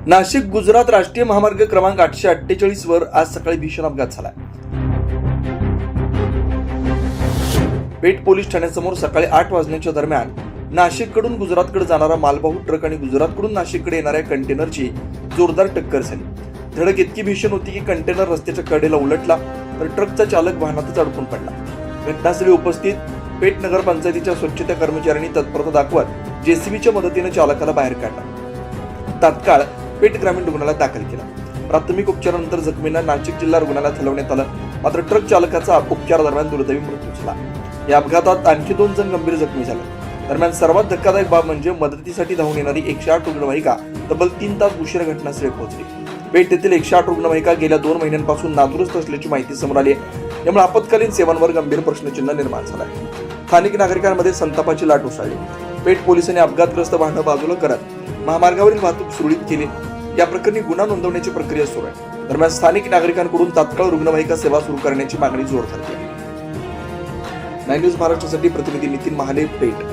नाशिक गुजरात राष्ट्रीय महामार्ग क्रमांक 848 वर आज सकाळी भीषण अपघात झाला। पेठ पोलीस ठाण्यासमोर सकाळी 8 वाजण्याच्या दरम्यान नाशिककडून गुजरातकडे जाणारा मालवाहू ट्रक आणि गुजरातकडून नाशिककडे येणाऱ्या कंटेनरची जोरदार टक्कर झाली। धडक इतकी भीषण होती की कंटेनर रस्त्याच्या कडेला उलटला तर ट्रकचा चालक वाहनातच अडकून पडला। घटनास्थळी उपस्थित पेठ नगरपंचायतीच्या स्वच्छता कर्मचाऱ्यांनी तत्परता दाखवत जेसीबीच्या मदतीने चालकाला बाहेर काढला। तात्काळ पेठ ग्रामीण रुग्णालयात दाखल केला। प्राथमिक उपचारानंतर जखमींना नाशिक जिल्हा रुग्णालयात हलवण्यात आलं, मात्र ट्रक चालकाचा उपचारादरम्यान दुर्दैवी मृत्यू झाला। या अपघातात आणखी 2 जण गंभीर जखमी झाले। दरम्यान सर्वात धक्कादायक बाब म्हणजे मदतीसाठी धावून येणारी 108 रुग्णवाहिका तब्बल 3 तास उशिरा घटनास्थळी पोहोचली। पेठ येथील 108 रुग्णवाहिका गेल्या 2 महिन्यांपासून नादुरुस्त असल्याची माहिती समोर आली आहे। त्यामुळे आपत्कालीन सेवांवर गंभीर प्रश्नचिन्ह निर्माण झालं आहे। स्थानिक नागरिकांमध्ये संतापाची लाट उसळली। पेठ पोलिसांनी अपघातग्रस्त वाहनं बाजूला करत महामार्गावरील वाहतूक सुरळीत केली। या प्रकरणी गुन्हा नोंदवण्याची प्रक्रिया सुरू आहे। दरम्यान स्थानिक नागरिकांकडून तात्काळ रुग्णवाहिका सेवा सुरू करण्याची मागणी जोर धरली आहे। 9 न्यूज महाराष्ट्रासाठी प्रतिनिधी नितीन महाले, पेठ।